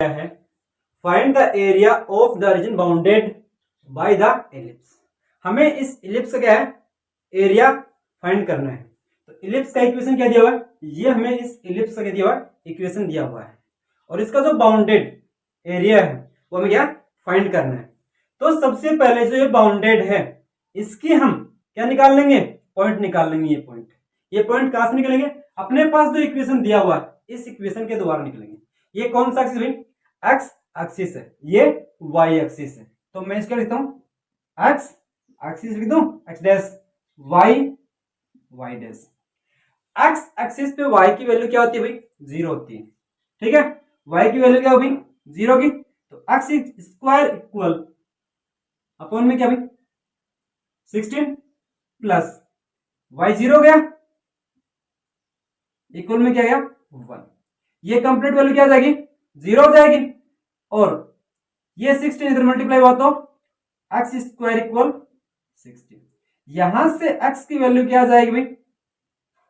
है find the area of the region bounded by the ellipse. हमें इस ellipse का क्या है एरिया फाइंड करना है। तो इलिप्स का इक्वेशन क्या दिया हुआ है, ये हमें इस इलिप्स का क्या दिया हुआ है इक्वेशन दिया हुआ है और इसका जो बाउंडेड एरिया है वो हमें क्या फाइंड करना है। तो सबसे पहले जो ये बाउंडेड है इसकी हम क्या निकाल लेंगे पॉइंट निकाल लेंगे। ये पॉइंट कहां से निकलेंगे, अपने पास जो इक्वेशन दिया हुआ है इस इक्वेशन के द्वारा निकलेंगे। ये कौन सा एक्सिस भाई एक्स एक्सिस है, ये वाई एक्सिस है। तो मैं इसका लिखता हूं एक्स एक्सिस लिख दूं x dash y y dash. X axis पे वाई की वैल्यू क्या होती है भाई जीरो होती है, ठीक है। वाई की वैल्यू क्या होगी जीरो की, तो एक्स स्क्वायर इक्वल अपॉन में क्या भाई 16 प्लस वाई जीरो गया इक्वल में क्या गया 1। ये कंप्लीट वैल्यू क्या आ जाएगी जीरो हो जाएगी और ये 16 इधर मल्टीप्लाई हुआ तो एक्स स्क्वायर इक्वल 16। यहां से एक्स की वैल्यू क्या आ जाएगी भाई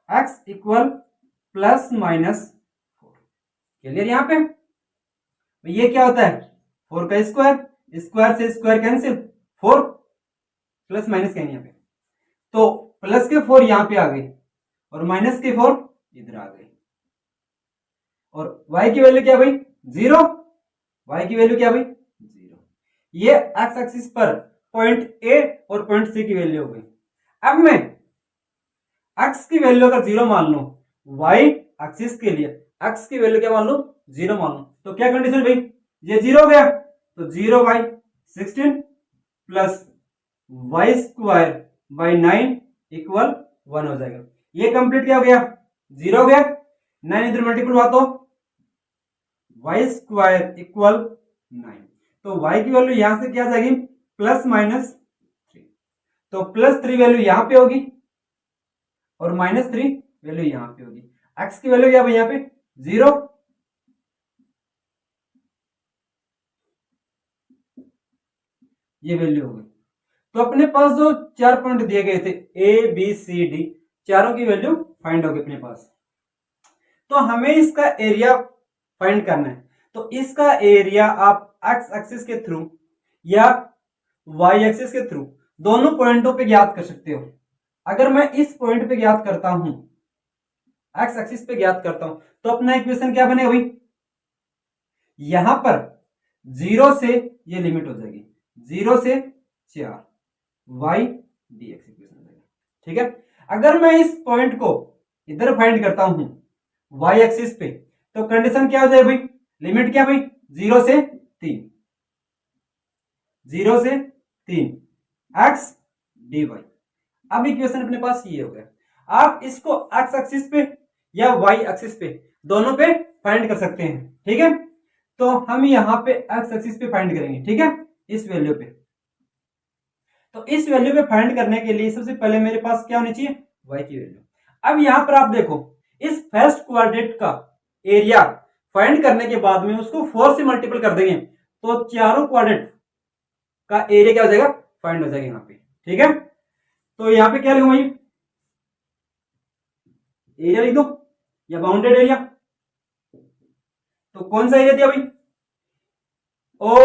x equal plus minus 4। Clear यहां पे ये क्या होता है 4 का स्क्वायर, स्क्वायर से स्क्वायर कैंसिल 4 प्लस माइनस कहेंगे यहाँ पे, तो प्लस के 4 यहां पे आ गए और माइनस के 4 इधर आ गए और y की वैल्यू क्या भाई जीरो, y की वैल्यू क्या भाई जीरो। ये x एक्सिस पर पॉइंट A और पॉइंट C की वैल्यू हो गई। अब मैं x की वैल्यू अगर जीरो मान लूं y एक्सिस के लिए x की वैल्यू क्या मान लूं जीरो मान लूं, तो क्या कंडीशन भाई ये जीरो हो गया तो 0/16 plus y square by 9 equal 1 हो जाएगा। ये कंप्लीट क्या हो गया जीरो हो गया, 9 इधर मल्टीपल हुआ तो वाई स्क्वायर इक्वल 9। तो y की वैल्यू यहां से क्या आ जाएगी प्लस माइनस 3, तो प्लस 3 वैल्यू यहां पे होगी और माइनस 3 वैल्यू यहां पे होगी। x की वैल्यू क्या भाई यहां पे जीरो, ये वैल्यू हो गई। तो अपने पास जो 4 पॉइंट दिए गए थे ए बी सी डी चारों की वैल्यू फाइंड होगी अपने पास। तो हमें इसका एरिया फाइंड करना है, तो इसका एरिया आप एक्स एक्सिस के थ्रू या वाई एक्सिस के थ्रू दोनों पॉइंटों पे ज्ञात कर सकते हो। अगर मैं इस पॉइंट पे ज्ञात करता हूं एक्स एक्सिस पे ज्ञात करता हूं तो अपना इक्वेशन क्या बनेगा भाई यहां पर जीरो से ये लिमिट हो जाएगी 0 से 4 वाई डी एक्स इक्वेशन हो जाएगा, ठीक है। अगर मैं इस पॉइंट को इधर फाइंड करता हूं वाई एक्सिस पे तो कंडीशन क्या हो जाए भाई लिमिट क्या भाई 0 से 3, 0 से 3 एक्स डी वाई। अब इक्वेशन अपने पास ये हो गया। आप इसको एक्स एक्सिस पे या वाई एक्सिस पे दोनों पे फाइंड कर सकते हैं, ठीक है। तो हम यहां पे एक्स एक्सिस पे फाइंड करेंगे, ठीक है, इस वैल्यू पे। तो इस वैल्यू पे फाइंड करने के लिए सबसे पहले मेरे पास क्या होनी चाहिए y की वैल्यू। अब यहां पर आप देखो इस फर्स्ट क्वाड्रेंट का एरिया फाइंड करने के बाद में उसको 4 से मल्टीपल कर देंगे तो चारों क्वाड्रेंट का एरिया क्या हो जाएगा फाइंड हो जाएगा यहां पे, ठीक है। तो यहां पे क्या लिखूं भाई एरिया लिख दो या बाउंडेड एरिया, तो कौन सा एरिया दिया भाई ओ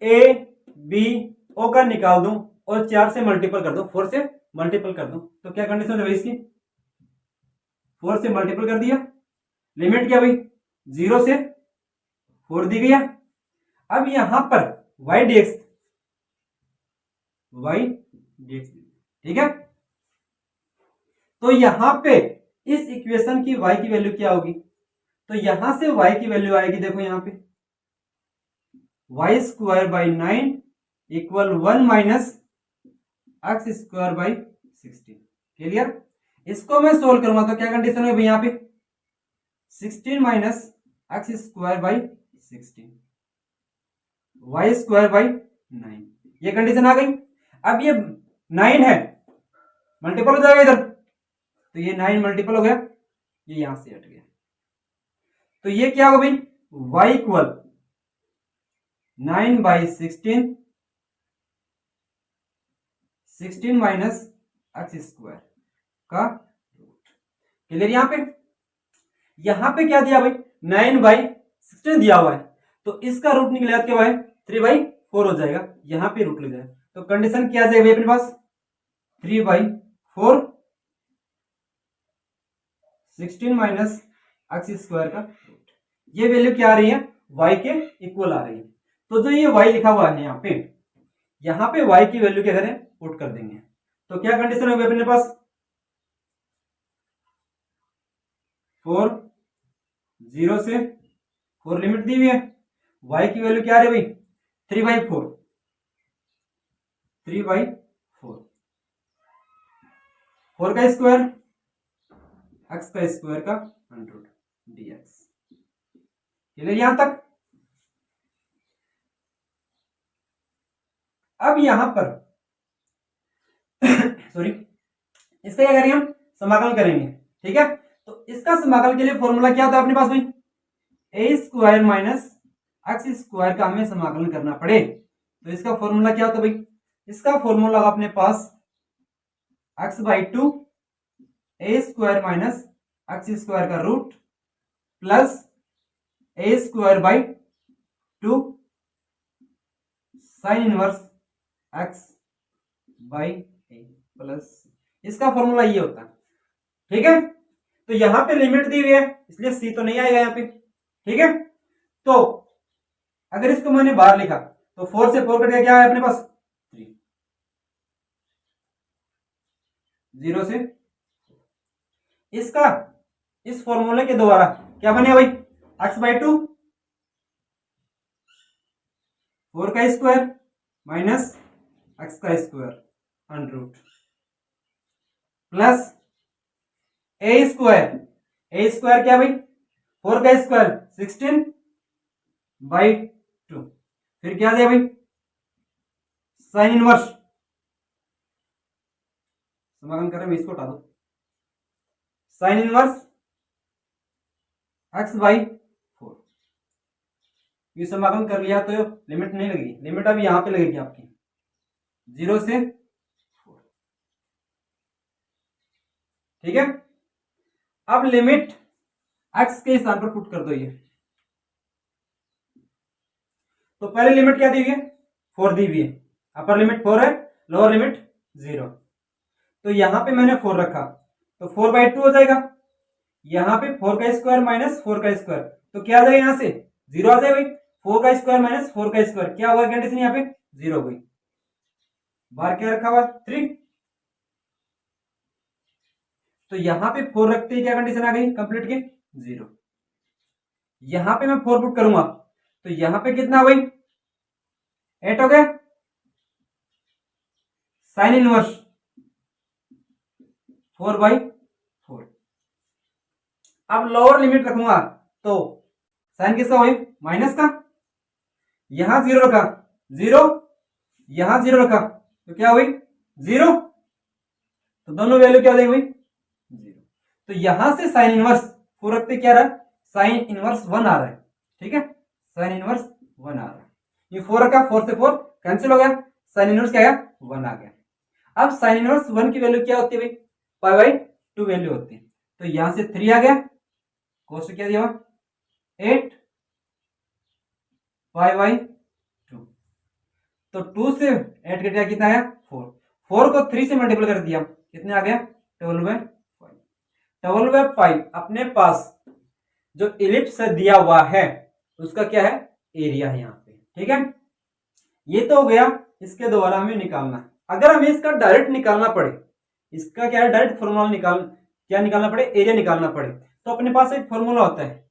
ए बी, ओ का निकाल दूं और 4 से मल्टीपल कर दो 4 से मल्टीपल कर दो तो क्या कंडीशन है इसकी 4 से मल्टीपल कर दिया, लिमिट क्या भाई 0 से 4 दी गई है। अब यहां पर y dx ठीक है। तो यहां पे इस इक्वेशन की y की वैल्यू क्या होगी, तो यहां से y की वैल्यू आएगी देखो यहां पे y square by 9 equal 1 minus x square by 16। Clear, इसको मैं सोल्व करूंगा तो क्या कंडीशन है भाई यहां पे 16 minus x square by 16 y square by 9, ये कंडीशन आ गई। अब ये 9 है मल्टीपल हो जाएगा इधर, तो ये 9 मल्टीपल हो गया, ये यहां से हट गया, तो ये क्या होगा भाई y equal 9/16 16 minus x square का रूट। क्लियर, यहां पे क्या दिया भाई 9/16 दिया हुआ है, तो तो इसका रूट निकलेगा क्या भाई 3/4 हो जाएगा, यहाँ पे रूट लग जाएगा। तो कंडीशन क्या आ जाएगी अपने पास 3/4 16 माइनस एक्स स्क्वायर का रूट। ये वैल्यू क्या आ रही है y के इक्वल आ रही है। तो जो ये y लिखा हुआ है यहाँ पे y की वैल्यू क्या करें पुट कर देंगे। तो क्या कंडीशन होगी अपने पास 4 0 से 4 लिमिट दी हुई है, y की वैल्यू क्या आ रही है भाई 3/4 4 का स्क्वायर x का स्क्वायर का अंडर dx। क्लियर यहां तक। अब यहां पर सॉरी इसका क्या करेंगे हम समाकलन करेंगे, ठीक है। तो इसका समाकलन के लिए फॉर्मूला क्या होता है अपने पास भाई ए स्क्वायर माइनस एक्स स्क्वायर का हमें समाकलन करना पड़े। तो इसका फॉर्मूला क्या होता है भाई, इसका फॉर्मूला अपने पास x/2 a square minus x square का root plus a square by 2 sine inverse x by a plus, इसका फॉर्मूला ये होता है, ठीक है। तो यहां पे लिमिट दी हुई है इसलिए सी तो नहीं आएगा यहाँ पे, ठीक है। तो अगर इसको मैंने बाहर लिखा तो 4 से 4 कट गया, क्या है अपने पास 3, 0 से इसका इस फॉर्मूले के द्वारा क्या बने भाई x/2 4 का स्क्वायर माइनस x का square under root plus a square क्या भाई 4 का स्क्वायर 16/2, फिर क्या दे भाई साइन इनवर्स, समाकलन करें इसको हटा दो, साइन इनवर्स x/4। ये समाकलन कर लिया तो लिमिट नहीं लगेगी, लिमिट अभी यहां पे लगेगी आपकी 0 से 4, ठीक है। अब लिमिट x के स्थान पर पुट कर दो ये। तो पहले लिमिट क्या दी हुई है 4 दी हुई है, अपर लिमिट 4 है, लोअर लिमिट 0। तो यहां पे मैंने 4 रखा तो 4/2 हो जाएगा, यहां पे 4 का स्क्वायर माइनस 4 का स्क्वायर, तो क्या आ जाएगा यहां से 0 आ जाएगा भाई। 4 का स्क्वायर माइनस 4 का स्क्वायर क्या होगा कंडीशन यहाँ पे 0 हो गई, बाहर क्या रखा हुआ 3। तो यहां पे 4 रखते ही क्या कंडीशन आ गई कंप्लीट के 0। यहां पे मैं 4 पुट करूंगा तो यहां पे कितना भाई 8 हो गया, साइन इनवर्स 4/4। अब लोअर लिमिट रखूंगा तो साइन किसका हुई माइनस का, यहां 0 रखा 0, यहां 0 रखा तो क्या हुई 0, तो दोनों वैल्यू क्या हो जाएगी भाई 0। तो यहां से साइन इनवर्स 4 रखते क्या रहा साइन इनवर्स 1 आ रहा है, ठीक है, साइन इनवर्स 1 आ रहा है। ये 4 रखा 4 से 4 कैंसिल हो गया, साइन इनवर्स क्या गया 1 आ गया। अब साइन इनवर्स 1 की वैल्यू क्या होती है भाई π/2 वैल्यू होती है। तो यहां से 3 आ गया, कोष्टक क्या दिया 8 π/2। तो 2 से 8 कट गया कितना आया 4, 4 को 3 से मल्टीपल कर दिया कितने आ गया 12/5। 12/5 अपने पास जो इलिप्स दिया हुआ है उसका क्या है एरिया है यहाँ पे, ठीक है। ये तो हो गया, इसके द्वारा हमें निकालना। अगर हमें इसका डायरेक्ट निकालना पड़े, इसका क्या है डायरेक्ट फॉर्मूला निकालना पड़े एरिया निकालना पड़े, तो अपने पास एक फॉर्मूला होता है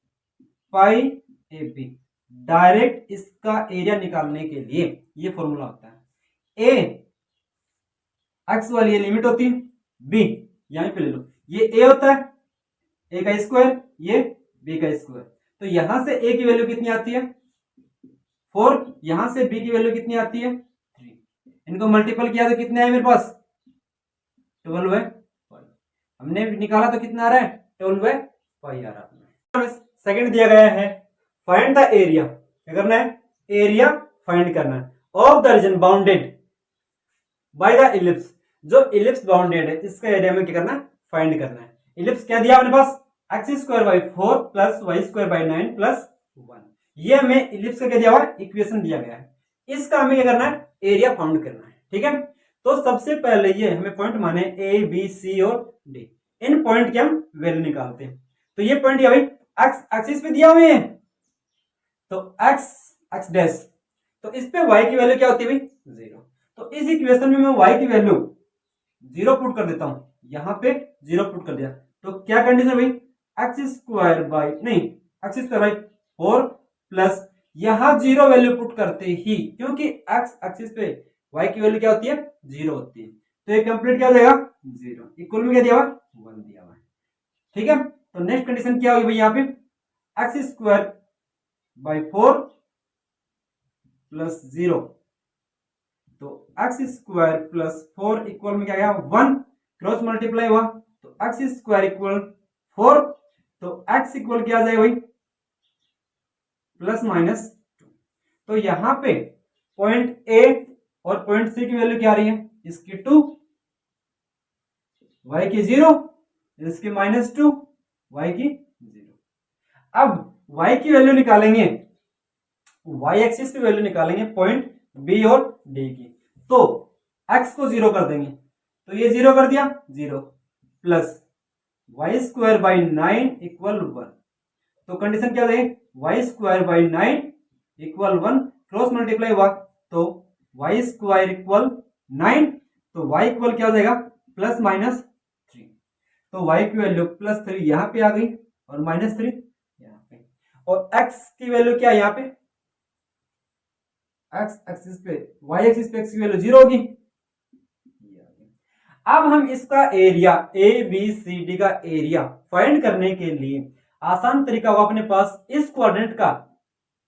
π/AB। डायरेक्ट इसका एरिया निकालने के लिए ये फॉर्मूला होता है। ए एक्स वाली ये लिमिट होती है, बी यहीं पे ले लो, ये ए होता है ए का स्क्वायर, ये बी का स्क्वायर। तो यहां से ए की वैल्यू कितनी आती है 4, यहां से बी की वैल्यू कितनी आती है 3, इनको मल्टीपल किया तो कितने आए मेरे पास 12/5। हमने निकाला तो कितना आ रहा है 12/5 आ रहा है। सेकंड दिया गया है फाइंड द एरिया, क्या करना है एरिया फाइंड करना है of the region bounded by the ellipse. जो इलिप्स बाउंडेड है इसका एरिया में क्या करना है फाइंड करना है। इलिप्स क्या दिया अपने पास x² / 4 प्लस y² / 9 प्लस 1, ये हमें इलिप्स का क्या दिया हुआ है, इक्वेशन दिया गया है। इसका हमें क्या करना है, एरिया फाउंड करना है। ठीक है, तो सबसे पहले ये हमें पॉइंट माने ए बी सी और डी, इन पॉइंट की हम वैल्यू निकालते हैं। तो ये पॉइंट क्या भाई, एक्स एक्सिस पे दिया हुए हैं, तो एक्स एक्स डैश, तो इस पे y की वैल्यू क्या होती है भाई, 0। तो इस इक्वेशन में मैं y की वैल्यू 0 पुट कर देता हूं, यहां पे 0 पुट कर दिया, तो क्या कंडीशन भाई, एक्स स्क्वायर बाई नहीं एक्स स्क्वायर बाई 4 प्लस यहां 0 वैल्यू पुट करते ही, क्योंकि एक्स एक्सिस पे y की वैल्यू क्या होती है, 0 होती है, तो ये कंप्लीट क्या हो जाएगा, 0 इक्वल में क्या दिया हुआ, 1 दिया हुआ है। ठीक है, तो नेक्स्ट कंडीशन क्या होगी भाई, यहाँ पे एक्स स्क्वायर बाई 4 प्लस 0, तो एक्स स्क्वायर प्लस 4 इक्वल में क्या आया, 1, क्रॉस मल्टीप्लाई हुआ, तो एक्स स्क्वायर इक्वल 4, तो एक्स इक्वल क्या आ जाएगा भाई, प्लस माइनस 2। तो यहां पे पॉइंट ए और पॉइंट सी की वैल्यू क्या आ रही है, इसकी 2, y की 0, इसकी माइनस 2, y की 0। अब y की वैल्यू निकालेंगे, y एक्सिस की वैल्यू निकालेंगे पॉइंट बी और डी की, तो x को 0 कर देंगे, तो ये 0 कर दिया, 0 plus y square by 9 equal 1, तो कंडीशन क्या देंगे, y square by 9 equal 1, cross multiply हुआ, तो वाई स्क्वायर इक्वल 9, तो y इक्वल क्या हो जाएगा, प्लस माइनस 3, तो y की वैल्यू प्लस 3 यहां पे आ गई और माइनस 3 यहां पे, और x की वैल्यू क्या है यहाँ पे, x एक्सिस पे y एक्सिस पे x की वैल्यू 0 होगी। अब हम इसका area A B C D का एरिया फाइंड करने के लिए आसान तरीका हुआ, अपने पास इस कोऑर्डिनेट का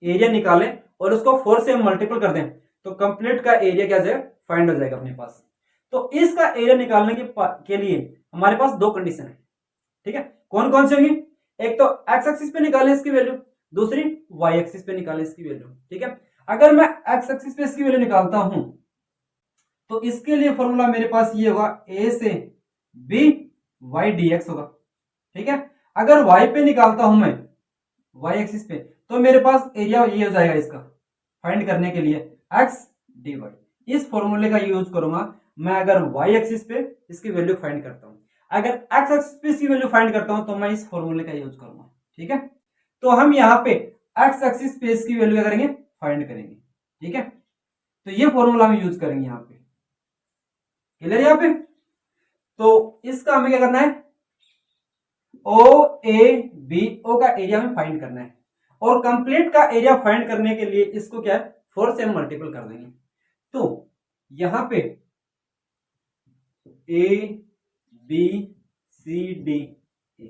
एरिया निकालें और उसको 4 से हम मल्टीपल कर दें, तो कंप्लीट का एरिया क्या जाएगा, फाइंड हो जाएगा अपने पास। तो इसका एरिया निकालने के लिए हमारे पास दो कंडीशन है। ठीक है, कौन कौन सी होगी, एक तो एक्स एक्सिस पे निकालें इसकी वैल्यू, दूसरी वाई एक्सिस पे निकालें इसकी वैल्यू। ठीक है, अगर मैं एक्स एक्सिस पे इसकी वैल्यू निकालता हूं, तो इसके लिए फॉर्मूला मेरे पास ये होगा, ए से बी वाई डी एक्स होगा। ठीक है, अगर वाई पे निकालता हूं मैं, वाई एक्सिस पे, तो मेरे पास एरिया ये हो जाएगा इसका फाइंड करने के लिए, एक्स डी वाई। इस फॉर्मूले का यूज करूंगा मैं अगर वाई एक्सिस पे इसकी वैल्यू फाइंड करता हूं, अगर एक्स एक्सिस पे इसकी वैल्यू फाइंड करता हूं तो मैं इस फॉर्मूले का यूज करूंगा। ठीक है, तो हम यहाँ पे एक्स एक्सिस पे इसकी वैल्यू क्या करेंगे, फाइंड करेंगे। ठीक है, तो ये फॉर्मूला हम यूज करेंगे यहाँ पे, क्लियर यहाँ पे। तो इसका हमें क्या करना है, ओ ए बी, ओ का एरिया हमें फाइंड करना है, और कंप्लीट का एरिया फाइंड करने के लिए इसको क्या है, 4 से हम मल्टीपल कर देंगे। तो यहां पे ए बी सी डी ए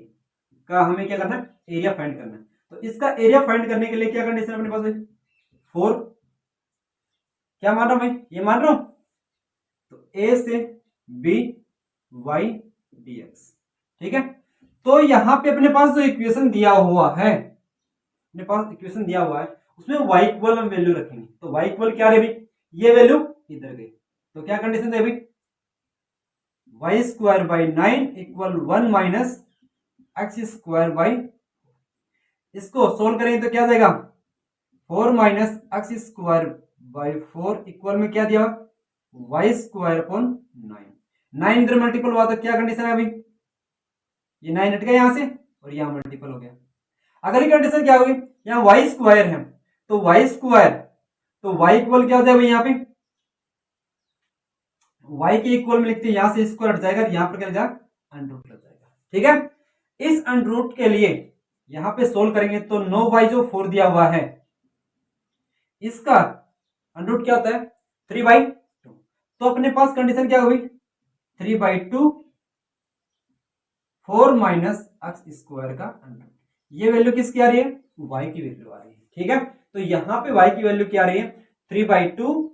का हमें क्या करना है, एरिया फाइंड करना है। तो इसका एरिया फाइंड करने के लिए क्या कंडीशन अपने पास है, 4, क्या मान रहा हूं मैं, ये मान रहा हूं, तो ए से बी वाई डी एक्स। ठीक है, तो यहां पे अपने पास जो इक्वेशन दिया हुआ है, अपने पास इक्वेशन दिया हुआ है, उसमें y इक्वल हम वैल्यू रखेंगे, तो y इक्वल क्या रही, ये वैल्यू इधर गई, तो क्या कंडीशन है भाई, y square by 9 equal 1 minus x square by, इसको सोल्व करेंगे तो क्या देगा, 4 minus x square by 4 equal में क्या दिया, वाई स्क्वायर अपॉन 9 इधर मल्टीपल हुआ, तो क्या कंडीशन है अभी, ये 9 हट गया यहां से और यहां मल्टीपल हो गया। अगली कंडीशन क्या होगी, यहाँ वाई स्क्वायर है, तो वाई स्क्वायर, तो वाई इक्वल क्या हो जाएगा यहाँ पे, y के इक्वल में लिखते हैं, यहां से स्क्वायर हट जाएगा, यहां पर क्या लग जाएगा, अंडरूट लग जाएगा। ठीक है, इस अंडरूट के लिए यहां पे सोल्व करेंगे, तो 9y जो 4 दिया हुआ है, इसका अंडरूट क्या होता है, 3/2। तो अपने पास कंडीशन क्या हुई, 3/2 4 माइनस एक्स स्क्वायर का अंडरूट, ये वैल्यू किसकी आ रही है, y की वैल्यू आ रही है। ठीक है, तो यहां पे y की वैल्यू क्या आ रही है, 3/2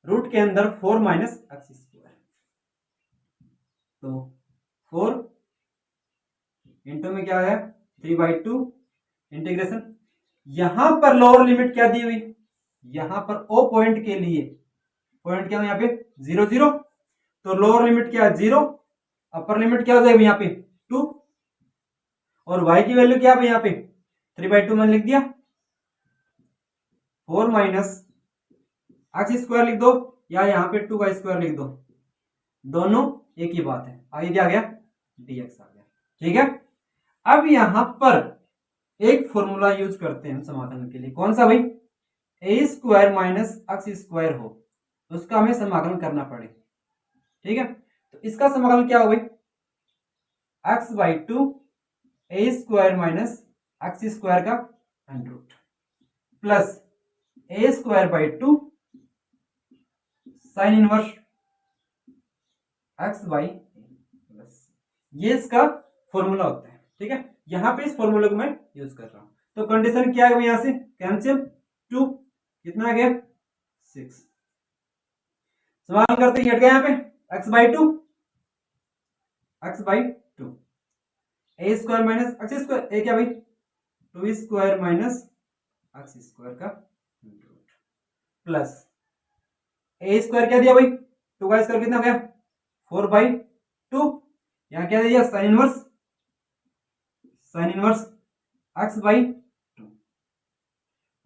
रूट के अंदर 4 माइनस एक्स स्क्वायर, तो 4 इंटू में क्या है, 3/2 इंटीग्रेशन, यहां पर लोअर लिमिट क्या दी हुई, यहां पर ओ पॉइंट के लिए पॉइंट क्या है यहाँ पे 0 0, तो लोअर लिमिट क्या है 0, अपर लिमिट क्या हो जाएगी यहाँ पे 2, और y की वैल्यू क्या है यहाँ पे 3/2 मैंने लिख दिया, 4 माइनस एक्स स्क्वायर लिख दो या यहाँ पे 2y² लिख दो, दोनों एक ही बात है। आगे क्या आ गया, dx आ गया। ठीक है, अब यहां पर एक फॉर्मूला यूज करते हैं हम समाकलन के लिए। कौन सा भाई, a² माइनस x² हो उसका हमें समाकलन करना पड़े। ठीक है, तो इसका समाकलन क्या हो भाई, x/2 a² माइनस x² का under plus a²/2 sine inverse x/a plus, ये इसका फॉर्मूला होता है। ठीक है, यहां पे इस फॉर्मूले को मैं यूज कर रहा हूं। तो कंडीशन क्या है, यहां से कैंसिल 2, कितना आ गया 6। सवाल करते हैं, हट गया यहाँ पे x/2 a² माइनस x², ए क्या भाई 2² माइनस x² का प्लस a² क्या दिया भाई 2y² कितना हो गया 4/2, यहां क्या दिया साइन इनवर्स x/2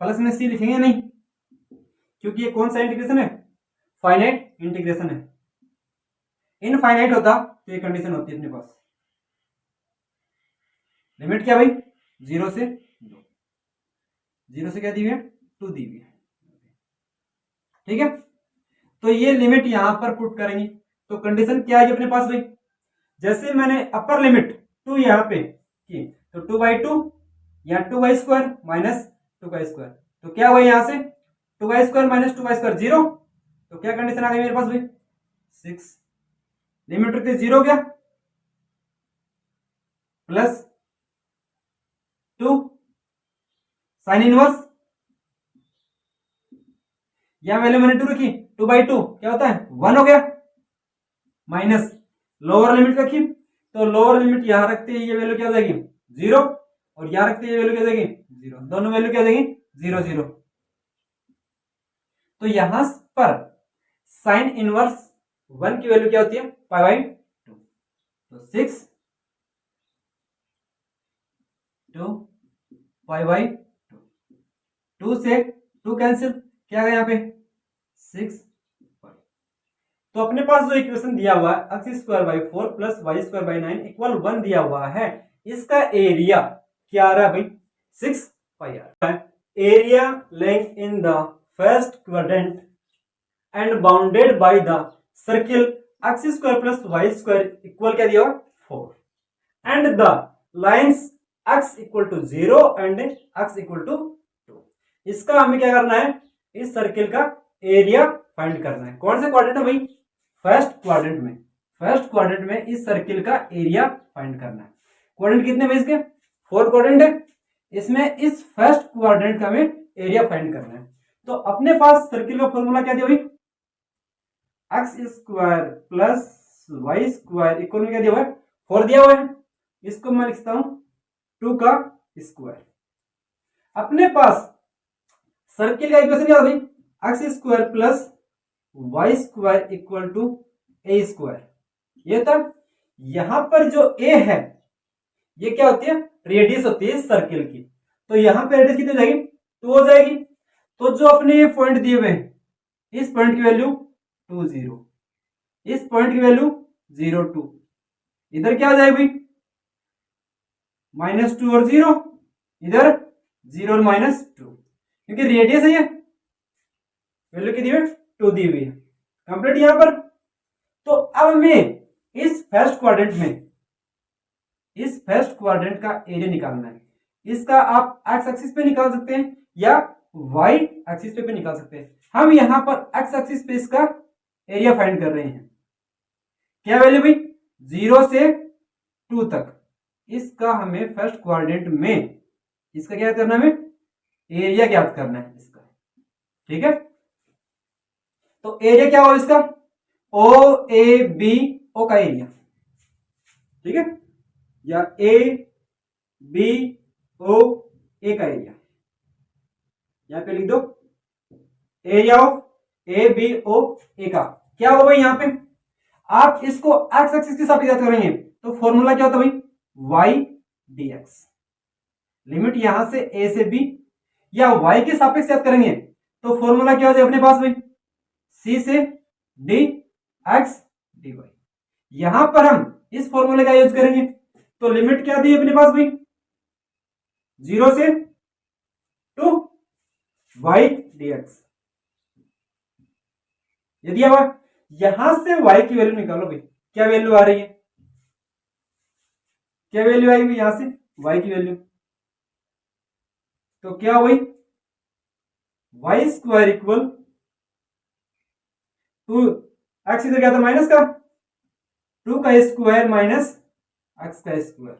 प्लस में c लिखेंगे नहीं क्योंकि ये कौन सा इंटीग्रेशन है, फाइनाइट इंटीग्रेशन है। इनफाइनाइट होता तो ये कंडीशन होती है अपने पास, लिमिट क्या भाई 0 से 2, 0 से क्या दी हुई है 2 दी हुई है। ठीक है, तो ये लिमिट यहां पर पुट करेंगे तो कंडीशन क्या है अपने पास भाई, जैसे मैंने अपर लिमिट 2 यहां पे की तो 2/2 या 2y² माइनस 2y², तो क्या हुआ यहां से 2y² माइनस 2y² 0, तो क्या कंडीशन आ गई मेरे पास भाई 6, लिमिट रखते 0 क्या प्लस 2 साइन इनवर्स, यहां वैल्यू मैंने 2 रखी 2/2 क्या होता है 1 हो गया, माइनस लोअर लिमिट रखी तो लोअर लिमिट यहां रखते हैं ये वैल्यू क्या हो जाएगी 0 और यहां रखते ये वैल्यू क्या हो जाएगी 0, दोनों वैल्यू क्या हो जाएगी 0 0। तो यहां पर साइन इनवर्स 1 की वैल्यू क्या होती है π/2, तो 6 2 π/2, 2 से 2 कैंसिल, क्या आ गया यहाँ पे 6। तो अपने पास जो इक्वेशन दिया हुआ है x²/4 प्लस y²/9 इक्वल 1 दिया हुआ है, इसका एरिया क्या आ रहा है भाई 6πr। Area lying in the first quadrant and bounded by the circle x² plus y² equal क्या दिया हुआ 4 and the lines x equal to 0 and x equal to 2। इसका हमें क्या करना है, इस सर्किल का एरिया फाइंड करना है। कौन सा क्वाड्रेंट है भाई, फर्स्ट क्वाड्रेंट में, फर्स्ट क्वाड्रेंट में इस सर्किल का एरिया फाइंड करना है। क्वाड्रेंट कितने भाई इसके 4 क्वाड्रेंट है, इसमें इस फर्स्ट क्वाड्रेंट का हमें एरिया फाइंड करना है। तो अपने पास सर्किल का फॉर्मूला क्या दिया भाई x² प्लस y² इक्वल में क्या दिया हुआ है 4 दिया हुआ है, इसको मैं लिखता हूं 2 का स्क्वायर। अपने पास सर्किल का इक्वेशन क्या भाई x² plus y² equal to a², ये था। यहां पर जो a है ये क्या होती है रेडियस होती है सर्किल की, तो यहां पे रेडियस कितनी हो जाएगी 2 हो जाएगी। तो जो अपने पॉइंट दिए हुए इस पॉइंट की वैल्यू 2 0, इस पॉइंट की वैल्यू 0 2, इधर क्या आ जाएगी -2 और 0, इधर 0 और -2, क्योंकि रेडियस है ये, वैल्यू कितनी है 2 दी हुई है कंप्लीट यहां पर। तो अब हमें इस फर्स्ट क्वाड्रेंट में इस फर्स्ट क्वाड्रेंट का एरिया निकालना है। इसका आप एक्स एक्सिस पे निकाल सकते हैं या वाई एक्सिस पे निकाल सकते हैं। हम यहां पर एक्स एक्सिस पे इसका एरिया फाइंड कर रहे हैं। क्या वैल्यू भाई 0 से 2 तक, इसका हमें फर्स्ट क्वाड्रेंट में इसका क्या करना है, हमें एरिया ज्ञात करना है इसका। ठीक है, तो एरिया क्या होगा इसका ओ ए बी ओ का एरिया, ठीक है, या ए बी ओ ए का एरिया, यहां पे लिख दो area of A B O A का क्या होगा भाई। यहां पे आप इसको एक्स एक्सिस के साथ याद करेंगे तो फॉर्मूला क्या होता है भाई वाई dx, लिमिट यहां से ए से बी, या वाई के सापेक्ष याद करेंगे तो फॉर्मूला क्या हो जाएगा अपने पास भाई, सी से डी एक्स डी वाई। यहां पर हम इस फॉर्मूले का यूज करेंगे, तो लिमिट क्या दी है अपने पास भाई, 0 से 2 वाई डी एक्स। यदि अब यहां से y की वैल्यू निकालो भाई, क्या वैल्यू आ रही है, क्या वैल्यू आएगी यहां से y की वैल्यू, तो क्या हुई, वाई स्क्वायर इक्वल 2 एक्स इधर क्या था माइनस का, 2 का स्क्वायर माइनस एक्स का स्क्वायर,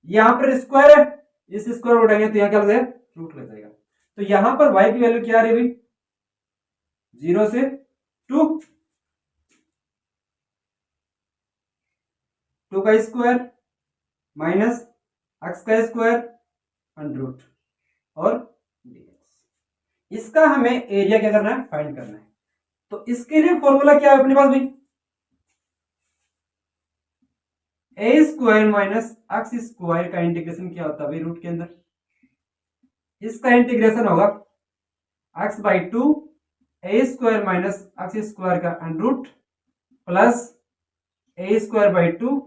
यहां पर स्क्वायर है, इस स्क्वायर को उठाएंगे तो यहां क्या लग जाएगा, रूट लग जाएगा। तो यहां पर y की वैल्यू क्या आ रही है भाई, 0 से 2, 2 का स्क्वायर माइनस एक्स का स्क्वायर अंडर रूट और dx। इसका हमें एरिया क्या करना है, फाइंड करना है। तो इसके लिए फॉर्मूला क्या है अपने पास भाई, ए स्क्वायर माइनस एक्स स्क्वायर का इंटीग्रेशन क्या होता है भाई, रूट के अंदर, इसका इंटीग्रेशन होगा x by 2 a square minus x square का under root plus a square by 2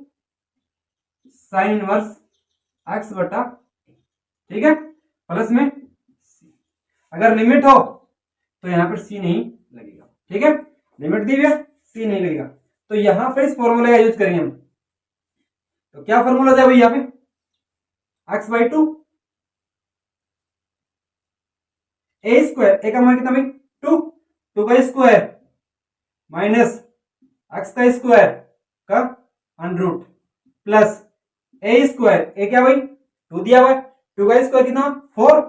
sine inverse x बटा, ठीक है, प्लस में सी। अगर लिमिट हो तो यहां पर सी नहीं लगेगा, ठीक है, लिमिट दी हुई है सी नहीं लगेगा। तो यहां पर इस फॉर्मूले का यूज करेंगे हम, तो क्या फॉर्मूला था भाई, यहां पे एक्स बाई 2 ए स्क्वायर, ए का मान कितना भाई 2, 2 का स्क्वायर माइनस एक्स का स्क्वायर का under root plus a square, ए क्या भाई 2 दिया हुआ है, 2 का स्क्वायर कितना 4,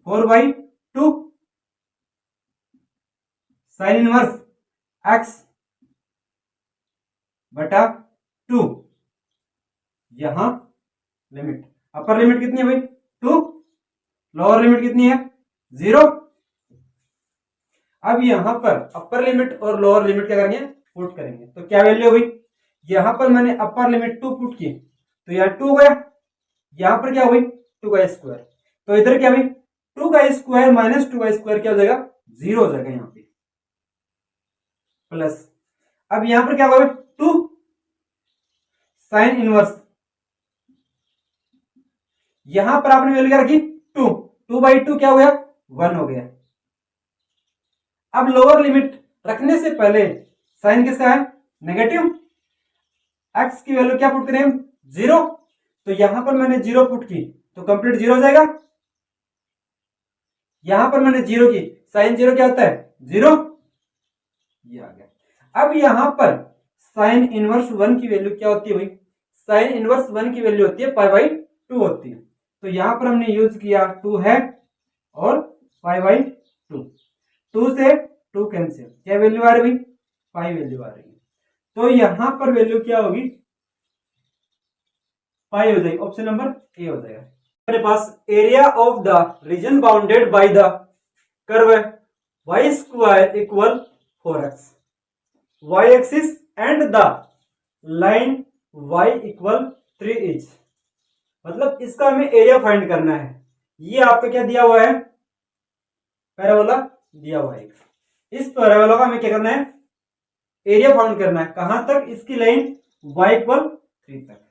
4 बाई 2 साइन इनवर्स एक्स बटा 2। यहां लिमिट, अपर लिमिट कितनी है भाई 2, लोअर लिमिट कितनी है 0। अब यहां पर अपर लिमिट और लोअर लिमिट क्या करेंगे, पुट करेंगे। तो क्या वैल्यू हुई, यहां पर मैंने अपर लिमिट 2 पुट की तो यहां 2 हो गया, यहां पर क्या हुई 2 का स्क्वायर, तो इधर क्या हुई 2 का स्क्वायर माइनस 2 का स्क्वायर क्या हो जाएगा 0 हो जाएगा यहां पे, प्लस अब यहां पर क्या होगा 2 साइन इनवर्स, यहां पर आपने वैल्यू क्या रखी 2, 2 बाई 2 क्या हो गया 1 हो गया। अब लोअर लिमिट रखने से पहले साइन किसका है नेगेटिव, एक्स की वैल्यू क्या पुट करें 0, तो यहां पर मैंने 0 पुट की तो कंप्लीट 0 हो जाएगा, यहां पर मैंने 0 की, साइन 0 क्या होता है 0, ये आ गया। अब यहां पर साइन इनवर्स 1 की वैल्यू क्या होती है भाई, साइन इनवर्स 1 की वैल्यू होती है पाई बाई 2 होती है, तो यहां पर हमने यूज किया 2 है और पाई बाई 2, 2 से 2 कैंसिल, क्या वैल्यू आ रही भाई पाई वैल्यू आ रही है, तो यहां पर वैल्यू क्या होगी पाई हो जाएगी, ऑप्शन नंबर ए हो जाएगा। मेरे पास area of the region bounded by the curve y square equal 4x, y axis and the line y equal 3 inch, मतलब इसका हमें एरिया फाइंड करना है। ये आपको क्या दिया हुआ है, पैराबोला दिया हुआ है, इस पैराबोला का हमें क्या करना है एरिया फाउंड करना है, कहां तक, इसकी लाइन y इक्वल 3 तक,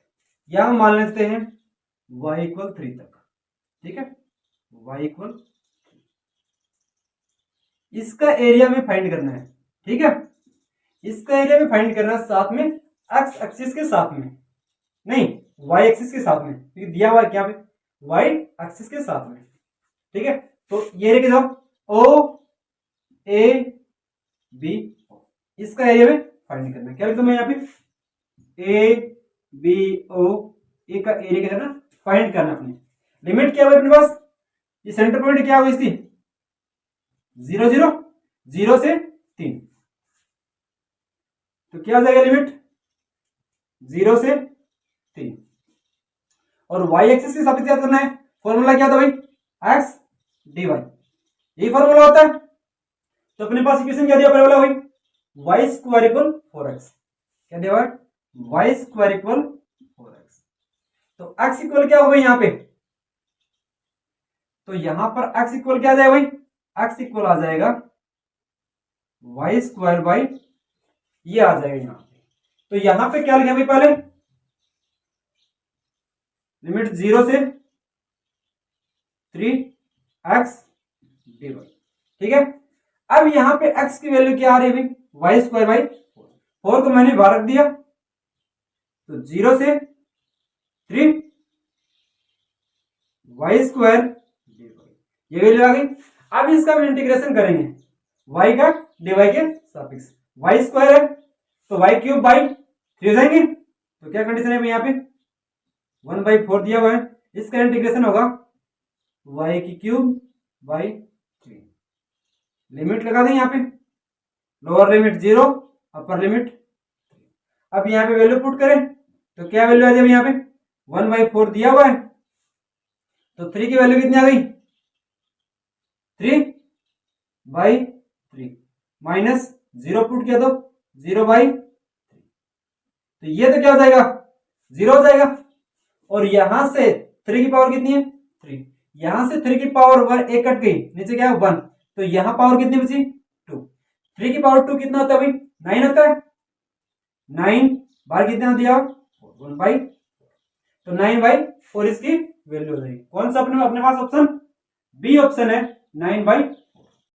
यहां हम मान लेते हैं y इक्वल 3 तक, ठीक है, y इक्वल 3, इसका एरिया में फाइंड करना है, ठीक है, इसका एरिया में फाइंड करना है, साथ में x एक्सिस के साथ में, नहीं y एक्सिस के साथ में, क्योंकि दिया हुआ है क्या पे y एक्सिस के साथ में, ठीक है। तो ये लेके जाओ o a b, इसका एरिया में फाइंड करना है, क्या लिखता हूं मैं यहाँ पे a b o, ए का एरिया क्या करना फाइंड करना अपने, लिमिट क्या है अपने पास, ये सेंटर पॉइंट क्या होगी इसकी 0 0 0 से 3, तो क्या आ जाएगा लिमिट 0 से 3, और y एक्सिस के साथ याद करना है, फॉर्मूला क्या था भाई x dy, यही फॉर्मूला होता है। तो अपने पास इक्वेशन क्या दिया पैराबोला भाई y स्क्वायर इक्वल 4x, क्या दिया हुआ है y स्क्वायर इक्वल 4x, तो x इक्वल क्या होगा यहां पे, तो यहां पर x इक्वल क्या आ जाएगा भाई एक्स इक्वल आ जाएगा वाई स्क्वायर बाई, ये आ जाएगा यहाँ पे। तो यहां पे क्या लिखा भाई, पहले लिमिट 0 से 3x dy, ठीक है। अब यहां पे x की वैल्यू क्या आ रही है भाई, वाई स्क्वायर बाई 4 को मैंने बाहर रख दिया, तो 0 से 3 वाई स्क्वायर dy, ये वैल्यू आ गई। अब इसका हम इंटीग्रेशन करेंगे y का dy के सापेक्ष, वाई स्क्वायर है तो y क्यूब बाई 3 हो जाएंगे, तो क्या कंडीशन है यहाँ पे 1/4 दिया हुआ है, इसका इंटीग्रेशन होगा y की क्यूब बाई 3, लिमिट लगा दें यहाँ पे, लोअर लिमिट 0 अपर लिमिट 3। अब यहाँ पे वैल्यू पुट करें तो क्या वैल्यू आ जाएगी, यहाँ पे 1/4 दिया हुआ है, तो 3 की वैल्यू कितनी आ गई 3/3 माइनस 0 पुट किया तो 0/3, तो ये तो क्या हो जाएगा 0 हो जाएगा। और यहां से 3 की पावर कितनी है 3, यहां से 3 की पावर 1 कट गई, नीचे क्या है 1, तो यहां पावर कितनी बची 2, 3 की पावर 2 कितना होता है भाई 9 होता है, 9 बार कितना दिया 1/4, तो 9/4 इसकी वैल्यू हो जाएगी। कौन सा अपने पास ऑप्शन बी ऑप्शन है 9/4।